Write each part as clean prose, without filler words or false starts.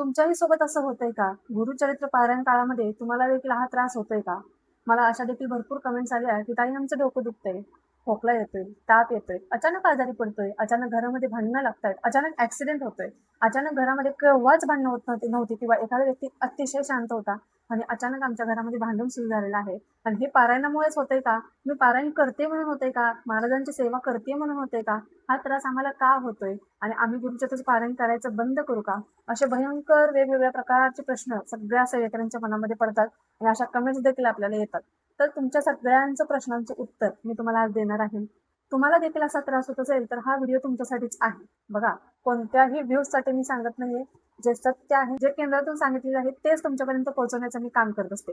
तुमच्याही सोबत असं होतंय का? गुरुचरित्र पारायण काळामध्ये तुम्हाला देखील हा त्रास होतोय का? मला अशा देखील भरपूर कमेंट्स आल्या की ताई आमचं डोकं दुखतंय, खोकला येतोय, ताप येतोय, अचानक आजारी पडतोय, अचानक घरामध्ये भांडणं लागतायत, अचानक ॲक्सिडेंट होतोय, अचानक घरामध्ये केव्हाच भांडणं होत नव्हती किंवा एखादा व्यक्ती अतिशय शांत होता आणि अचानक आमच्या घरामध्ये भांडण सुरू झालेलं आहे. आणि हे पारायणामुळेच होतंय का? मी पारायण करते म्हणून होतंय का? महाराजांची सेवा करते म्हणून होतंय का? हा त्रास आम्हाला का होतोय? आणि आम्ही गुरुचरित्राचं पारायण करायचं बंद करू का? असे भयंकर वेगवेगळ्या प्रकारचे प्रश्न सगळ्या सेवेकऱ्यांच्या मनामध्ये पडतात आणि अशा कमेंट्स देखील आपल्याला येतात. तर तुमच्या सगळ्यांचं प्रश्नांचं उत्तर मी तुम्हाला आज देणार आहे. तुम्हाला देखील असा त्रास होत असेल तर हा व्हिडिओ तुमच्यासाठीच आहे. बघा, कोणत्याही व्ह्यूजसाठी मी सांगत नाहीये. जे सत्य आहे, जे केंद्रातून सांगितलेले आहे तेच तुमच्यापर्यंत पोहोचवण्याचं मी काम करत असते.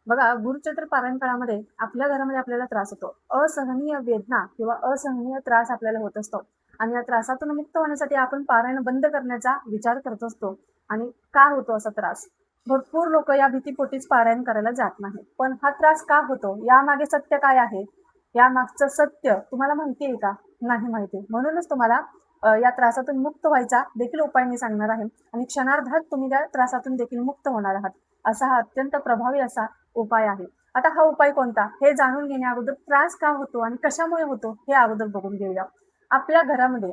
बघा, गुरुचरित्र पारायण काळामध्ये आपल्या घरामध्ये आपल्याला त्रास होतो. असहनीय वेदना किंवा असहनीय त्रास आपल्याला होत असतो आणि या त्रासातून मुक्त होण्यासाठी आपण पारायण बंद करण्याचा विचार करत असतो. आणि का होतो असा त्रास? भरपूर लोक या भीतीपोटीच पारायण करायला जात नाही. पण हा त्रास का होतो? यामागे सत्य काय आहे? या मागचं सत्य तुम्हाला माहिती आहे का? नाही माहिती. म्हणूनच तुम्हाला या त्रासातून मुक्त व्हायचा देखील उपाय मी सांगणार आहे आणि क्षणार्धात तुम्ही त्या त्रासातून देखील मुक्त होणार आहात. असा हा अत्यंत प्रभावी असा उपाय आहे. आता हा उपाय कोणता हे जाणून घेण्या अगोदर त्रास का होतो आणि कशामुळे होतो हे अगोदर बघून घेऊया. आपल्या घरामध्ये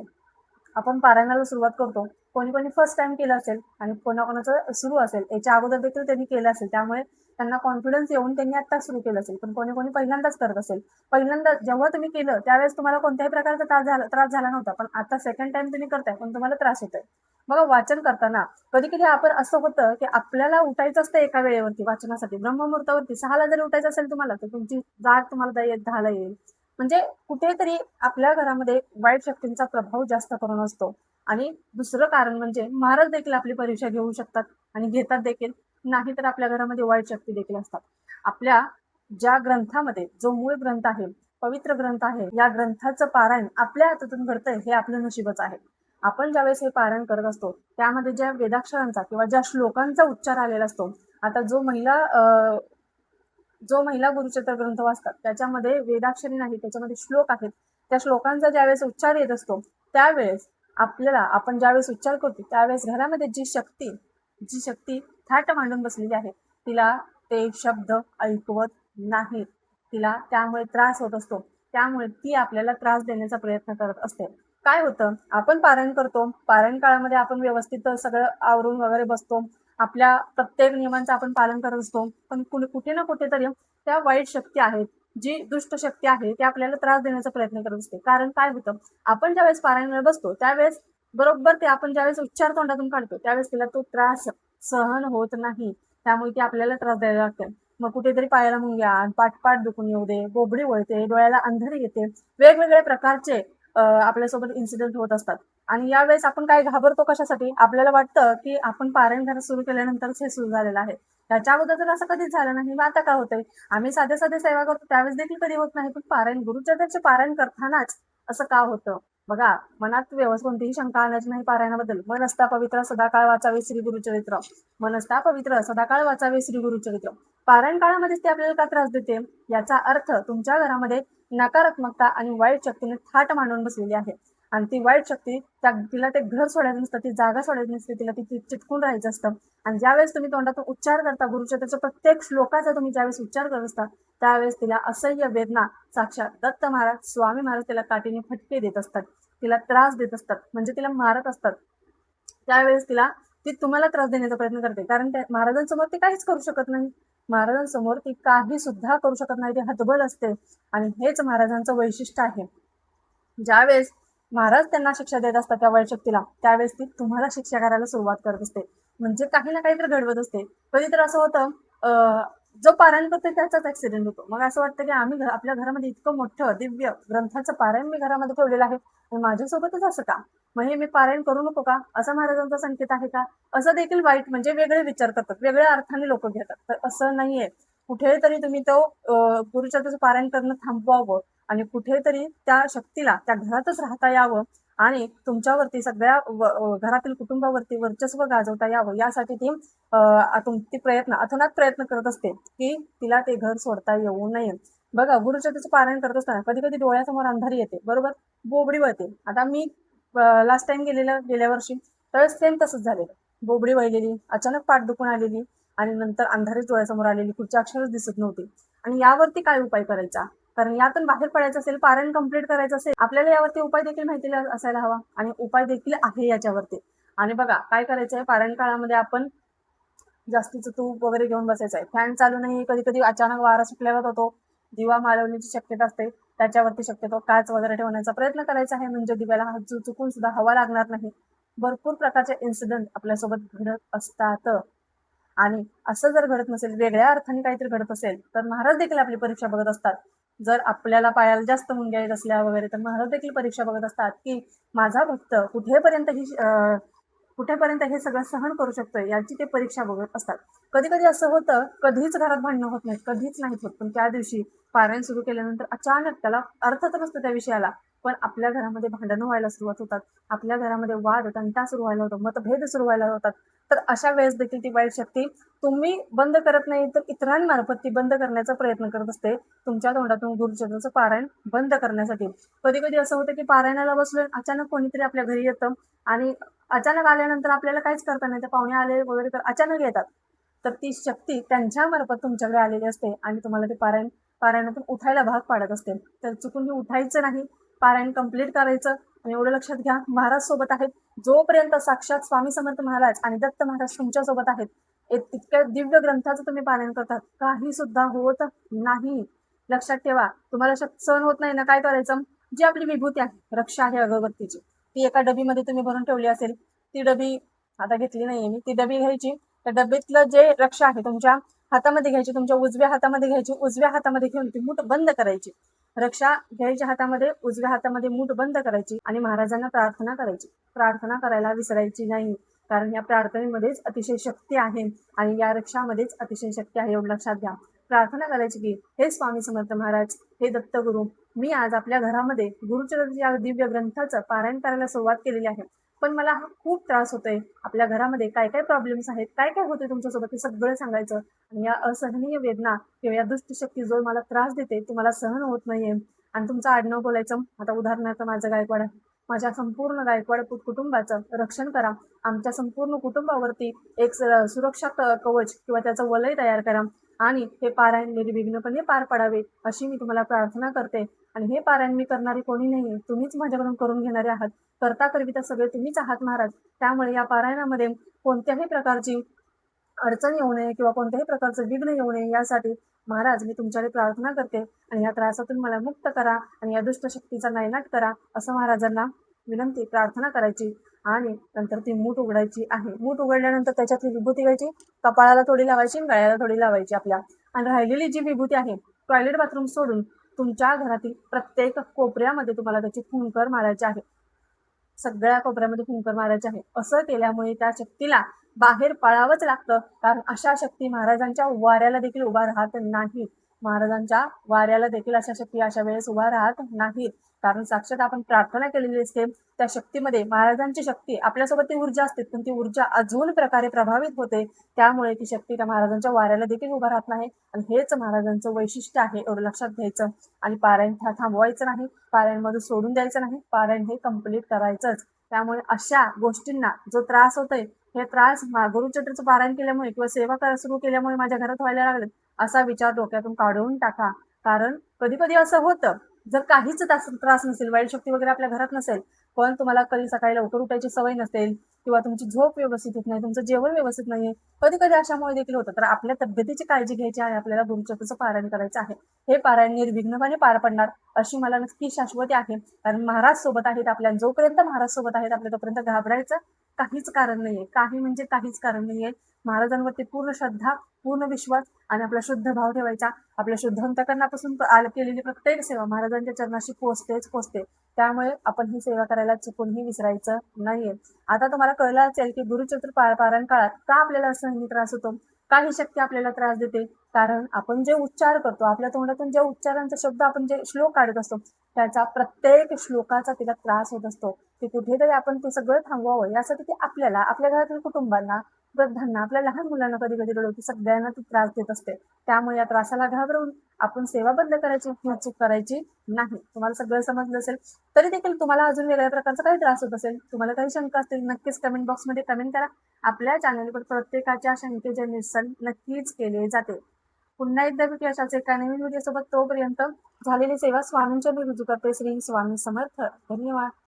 आपण पारायणाला सुरुवात करतो. कोणी कोणी फर्स्ट टाइम केलं असेल आणि कोणाकोणाचं सुरू असेल, याच्या अगोदर देखील त्यांनी केलं असेल, त्यामुळे त्यांना कॉन्फिडन्स येऊन त्यांनी आता सुरू केलं असेल. पण कोणी कोणी पहिल्यांदाच करत असेल. पहिल्यांदा जेव्हा तुम्ही केलं त्यावेळेस तुम्हाला कोणत्याही प्रकारचा त्रास झाला नव्हता, पण आता सेकंड टाइम तुम्ही करताय पण तुम्हाला त्रास होतोय. बघा, वाचन करताना कधी कधी आपण असं होतं की आपल्याला उठायचं असतं एका वेळेवरती वाचनासाठी, ब्रह्ममुहूर्तावरती 6ला जर उठायचं असेल तुम्हाला तर तुमची जाग तुम्हाला 10ला येईल. म्हणजे कुठेतरी आपल्या घरामध्ये वाईट शक्तींचा प्रभाव जास्त करून असतो. आणि दुसरं कारण म्हणजे महाराज देखील आपली परीक्षा घेऊ शकतात आणि घेतात देखील. नाही तर आपल्या घरामध्ये वाईट शक्ती देखील असतात. आपल्या ज्या ग्रंथामध्ये जो मूळ ग्रंथ आहे, पवित्र ग्रंथ आहे, या ग्रंथाचं पारायण आपल्या हातातून घडतंय हे आपलं नशीबच आहे. आपण ज्यावेळेस हे पारायण करत असतो त्यामध्ये ज्या वेदाक्षरांचा किंवा ज्या श्लोकांचा उच्चार आलेला असतो. आता जो महिला गुरुचरित्र ग्रंथ वाचतात त्याच्यामध्ये वेदाक्षरी नाही, त्याच्यामध्ये श्लोक आहेत. त्या श्लोकांचा ज्यावेळेस उच्चार येत असतो त्यावेळेस आपण ज्यावेळेस उच्चार करतो त्यावेळेस घरामध्ये जी शक्ती थाट मांडून बसलेली आहे तिला ते शब्द ऐकवत नाहीत. तिला त्यामुळे त्रास होत असतो. त्यामुळे ती आपल्याला त्रास देण्याचा प्रयत्न करत असते. काय होतं, आपण पारायण करतो, पारायण काळामध्ये आपण व्यवस्थित सगळं आवरून वगैरे बसतो, आपल्या प्रत्येक नियमांचं आपण पालन करत असतो. पण कुठे ना कुठेतरी त्या वाईट शक्ती आहेत, जी दुष्ट शक्ती आहे ती आपल्याला त्रास देण्याचा प्रयत्न करत असते. कारण काय होतं, आपण ज्यावेळेस पारायणाला बसतो त्यावेळेस बरोबर ते आपण ज्यावेळेस उच्चार तोंडातून काढतो त्यावेळेस तिला तो त्रास सहन होत नाही. त्यामुळे ती आपल्याला त्रास द्यायला लागते. मग कुठेतरी पायाला मुंग्या, पाठ दुखून येऊ दे, बोबडी वळते, डोळ्याला अंधारी येते, वेगवेगळ्या प्रकारचे आपल्यासोबत इन्सिडेंट होत असतात. आणि यावेळेस आपण काय घाबरतो कशासाठी? आपल्याला वाटतं की आपण पारायण घरात सुरू केल्यानंतरच हे सुरू झालेलं आहे. त्याच्या अगोदर तर असं कधीच झालं नाही. मग आता का होतंय? आम्ही साधे सेवा करतो त्यावेळेस देखील कधी होत नाही, पण पारायण गुरुचरित्राचे पारायण करतानाच असं का होतं? बघा, मनात कोणतीही शंका आणायची नाही पारायणाबद्दल. मन असता पवित्र सदाकाळ वाचावे श्री गुरुचरित्र. मन असता पवित्र सदाकाळ वाचावे श्री गुरुचरित्र. पारायण काळामध्येच ते आपल्याला का त्रास देते? याचा अर्थ तुमच्या घरामध्ये नकारात्मकता आणि वाईट शक्तीने थाट मांडून बसलेली आहे. आणि ती वाईट शक्ती तिला ते घर सोडायचं नसतं, ती जागा सोडायची नसते, तिला ती चिटकून राहायचं असतं. आणि ज्यावेळेस तुम्ही तोंडातून उच्चार करता गुरुचरित्राच्या प्रत्येक श्लोकाचा तुम्ही ज्यावेळेस उच्चार करत असता त्यावेळेस तिला असह्य वेदना साक्षात दत्त महाराज, स्वामी महाराज तिला काठीने फटके देत असतात, तिला त्रास देत असतात, म्हणजे तिला मारत असतात. त्यावेळेस ती तुम्हाला त्रास देण्याचा प्रयत्न करते. कारण त्या महाराजांसमोर ती काहीच करू शकत नाही. महाराजांसमोर ती काही सुद्धा करू शकत नाही. ती हतबल असते. आणि हेच महाराजांचं वैशिष्ट्य आहे. ज्यावेळेस महाराज त्यांना शिक्षा देत असतात त्या वाईट शक्तीला त्यावेळेस ती तुम्हाला शिक्षा करायला सुरुवात करत असते. म्हणजे काही ना काहीतरी घडवत असते. कधी तर असं होतं, जो पारायण करतो त्याचाच ऍक्सिडेंट होतो. मग असं वाटतं की आम्ही आपल्या घरामध्ये इतकं मोठं दिव्य ग्रंथाचं पारायण मी घरामध्ये ठेवलेलं आहे आणि माझ्यासोबतच असं का? मग हे मी पारायण करू नको का? असा महाराजांचा संकेत आहे का? असं देखील वाईट म्हणजे वेगळे विचार करतात, वेगळ्या अर्थाने लोक घेतात. तर असं नाहीये. कुठेतरी तुम्ही तो गुरुचरित्राचं पारायण करणं थांबवावं आणि कुठेतरी त्या शक्तीला त्या घरातच राहता यावं आणि तुमच्यावरती सगळ्या घरातील कुटुंबावरती वर्चस्व गाजवता यावं यासाठी ती अथोनात प्रयत्न करत असते की तिला ते घर सोडता येऊ नये. बघा, गुरुचरित्राचं पारायण करत असताना कधी कधी डोळ्यासमोर अंधारी येते, बरोबर, बोबडी वळते. आता मी लास्ट टाइम गेल्या वर्षी तर सेम तसंच झालेलं. बोबडी वळलेली, अचानक पाठ दुखून आलेली आणि नंतर अंधारीच डोळ्यासमोर आलेली, पुढची अक्षरच दिसत नव्हती. आणि यावरती काय उपाय करायचा? कारण यातून बाहेर पडायचं असेल, पारायण कंप्लीट करायचं असेल, आपल्याला यावरती उपाय देखील माहिती असायला हवा आणि उपाय देखील आहे याच्यावरती. आणि बघा काय करायचंय, पारायण काळामध्ये आपण जास्तीचं तूप वगैरे घेऊन बसायचं आहे. फॅन चालू नाही, कधी कधी अचानक वारा सुटल्यावर होतो, दिवा मालवण्याची शक्यता असते, त्याच्यावरती शक्यतो काच वगैरे ठेवण्याचा प्रयत्न करायचा आहे, म्हणजे दिव्याला हात चुकून सुद्धा हवा लागणार नाही. भरपूर प्रकारचे इन्सिडेंट आपल्यासोबत घडत असतात. आणि असं जर घडत नसेल, वेगळ्या अर्थाने काहीतरी घडत असेल, तर महाराज देखील आपली परीक्षा बघत असतात. जर आपल्याला पायाला जास्त मुंग्या येत असल्या वगैरे, तर महाराज देखील परीक्षा बघत असतात की माझा भक्त कुठेपर्यंत हे सगळं सहन करू शकतोय, याची ते परीक्षा बघत असतात. कधी कधी असं होतं, कधीच घरात भांडणं होत नाहीत, कधीच नाहीत होत, पण त्या दिवशी पारायण सुरू केल्यानंतर अचानक, त्याला अर्थ तर नसतो त्या विषयाला, पण आपल्या घरामध्ये भांडणं व्हायला सुरुवात होतात, आपल्या घरामध्ये वाद तंटा सुरू व्हायला होतो, मतभेद सुरू व्हायला होतात. तर अशा वेळेस देखील ती वाईट शक्ती तुम्ही बंद करत नाही, तर इतरांमार्फत ती बंद करण्याचा प्रयत्न करत असते, तुमच्या तोंडातून गुरुचरित्राचं पारायण बंद करण्यासाठी. कधी कधी असं होतं की पारायणाला बसलो, अचानक कोणीतरी आपल्या घरी येतं आणि अचानक आल्यानंतर आपल्याला काहीच करता नाही, तर पाहुणे आले वगैरे तर अचानक येतात, तर ती शक्ती त्यांच्यामार्फत तुमच्याकडे आलेली असते आणि तुम्हाला ते पारायणातून उठायला भाग पाडत असते. तर चुकून उठायचं नाही, पारायण कंप्लीट करायचं. आणि एवढं लक्षात घ्या, महाराज सोबत आहेत, जोपर्यंत साक्षात स्वामी समर्थ महाराज आणि दत्त महाराज तुमच्या सोबत आहेत, इतक्या दिव्य ग्रंथाचं तुम्ही पारायण करतात, काही सुद्धा होत नाही. लक्षात ठेवा, तुम्हाला सहन होत नाही ना, काय करायचं, जी आपली विभूती आहे, रक्षा आहे अगरबत्तीची, ती एका डबीमध्ये तुम्ही भरून ठेवली असेल, ती डबी आता घेतली नाहीये मी, ती डबी घ्यायची, त्या डबीतलं जे रक्षा आहे तुमच्या हातामध्ये घ्यायची, तुमच्या उजव्या हातामध्ये घ्यायची, उजव्या हातामध्ये घेऊन ती मूठ बंद करायची. रक्षा घ्यायच्या हातामध्ये, उजव्या हातामध्ये मूठ बंद करायची आणि महाराजांना प्रार्थना करायची. प्रार्थना करायला विसरायची नाही, कारण या प्रार्थनेमध्येच अतिशय शक्ती आहे आणि या रक्षामध्येच अतिशय शक्ती आहे, एवढं लक्षात घ्या. प्रार्थना करायची की हे स्वामी समर्थ महाराज, हे दत्तगुरु, मी आज आपल्या घरामध्ये गुरुचरित्र या दिव्य ग्रंथाचं पारायण करायला सुरुवात केलेली आहे, पण मला हा खूप त्रास होतोय, आपल्या घरामध्ये काय काय प्रॉब्लेम्स आहेत, काय काय होते तुमच्यासोबत, हे सगळं सांगायचं. आणि या असहनीय वेदना किंवा या दुष्ट शक्ती जो मला त्रास देते, ती मला सहन होत नाहीये. आणि तुमचं आडनाव बोलायचं, आता उदाहरणार्थ माझं गायकवाड आहे, माझ्या संपूर्ण गायकवाड कुटुंबाचं रक्षण करा, आमच्या संपूर्ण कुटुंबावरती एक सुरक्षा कवच किंवा त्याचं वलय तयार करा आणि हे पारायण निर्विघ्नपणे पार पडावे, अशी मी तुम्हाला प्रार्थना करते. आणि हे पारायण मी करणारी कोणी नाही, तुम्हीच माझ्याकडून करून घेणारे आहात, करता करविता सगळे तुम्हीच आहात महाराज. त्यामुळे या पारायणामध्ये कोणत्याही प्रकारची अडचण येऊ नये किंवा कोणत्याही प्रकारचं विघ्न येऊ नये, यासाठी महाराज मी तुमच्याकडे प्रार्थना करते आणि या त्रासातून मला मुक्त करा आणि या दुष्ट शक्तीचा नायनाट करा, असं महाराजांना विनंती प्रार्थना करायची. आणि नंतर ती मूठ उघडायची आहे. मूठ उघडल्यानंतर त्याच्यातली विभूती घ्यायची, कपाळाला थोडी लावायची, गळ्याला थोडी लावायची आपल्या. आणि राहिलेली जी विभूती आहे, टॉयलेट बाथरूम सोडून तुमच्या घरातील प्रत्येक कोपऱ्यामध्ये तुम्हाला त्याची फुंकर मारायची आहे, सगळ्या कोपऱ्यामध्ये फुंकर मारायचे आहे. असं केल्यामुळे त्या शक्तीला बाहेर पळावंच लागतं, कारण अशा शक्ती महाराजांच्या वाऱ्याला देखील उभा राहत नाहीत. महाराजांच्या वाऱ्याला देखील अशा शक्ती अशा वेळेस उभा राहत नाहीत, कारण साक्षात आपण प्रार्थना केलेली असते, त्या शक्तीमध्ये महाराजांची शक्ती आपल्यासोबत ती ऊर्जा असते, पण ती ऊर्जा अजून प्रकारे प्रभावित होते, त्यामुळे ती शक्ती त्या महाराजांच्या वाऱ्याला देखील उभा राहत नाही. आणि हेच महाराजांचं वैशिष्ट्य आहे, एवढं लक्षात घ्यायचं. आणि पारायण थांबवायचं नाही, पारायण मध्ये सोडून द्यायचं नाही, पारायण हे कंप्लीट करायचंच. त्यामुळे अशा गोष्टींना जो त्रास होतोय, हे त्रास गुरुचरित्राचं पारायण केल्यामुळे किंवा सेवा सुरू केल्यामुळे माझ्या घरात व्हायला लागले, असा विचार डोक्यातून काढून टाका. कारण कधी कधी असं होतं, जर काहीच त्रास नसेल, वाईट शक्ती वगैरे आपल्या घरात नसेल, पण तुम्हाला कधी सकाळी लवकर उठायची सवय नसेल किंवा तुमची झोप व्यवस्थित होत नाही, तुमचं जेवण व्यवस्थित नाहीये, कधी कधी अशामुळे देखील होतं, तर आपल्या तब्येतीची काळजी घ्यायची आहे, आपल्याला गुरुचरित्राचं पारायण करायचं आहे. हे पारायण निर्विघ्नपणे पार पडणार अशी मला नक्की शाश्वती आहे, कारण महाराज सोबत आहेत आपल्या. जोपर्यंत महाराज सोबत आहेत आपल्या, तोपर्यंत घाबरायचं काहीच कारण नाहीये, काही म्हणजे काहीच कारण नाहीये. महाराजांवरती पूर्ण श्रद्धा, पूर्ण विश्वास आणि आपला शुद्ध भाव ठेवायचा. आपल्या शुद्ध अंतकरणापासून केलेली प्रत्येक सेवा महाराजांच्या चरणाशी पोचते. त्यामुळे आपण ही सेवा करायला चुकूनही विसरायचं नाहीये. आता तुम्हाला कळलं असेल की गुरुचरित्र पारायण काळात का आपल्याला असं त्रास होतो, काही शक्ती आपल्याला त्रास देते, कारण आपण जे उच्चार करतो, आपल्या तोंडातून जे उच्चारांचा शब्द, आपण जे श्लोक काढत असतो, त्याचा प्रत्येक श्लोकाचा तिला त्रास होत असतो. ते कुठेतरी आपण ते सगळं थांबवावं, यासाठी ते आपल्याला, आपल्या घरातील कुटुंबांना वृद्धांना, आपल्या लहान मुलांना कधी कधी रडवते, सगळ्यांना ती त्रास देत असते. त्यामुळे या त्रासाला घाबरून आपण सेवा बंद करायची किंवा चूक करायची नाही. तुम्हाला सगळं समजलं असेल, तरी देखील तुम्हाला अजून वेगळ्या प्रकारचा काही त्रास होत असेल, तुम्हाला काही शंका असतील, नक्कीच कमेंट बॉक्समध्ये कमेंट करा. आपल्या चॅनलवर प्रत्येकाच्या शंकेचे निरसन नक्कीच केले जाते. पुन्हा एकदा भेटूया अशाच एका नवीन व्हिडिओ सोबत. तोपर्यंत झालेली सेवा स्वामींच्या मी रुजू करते. श्री स्वामी समर्थ. धन्यवाद.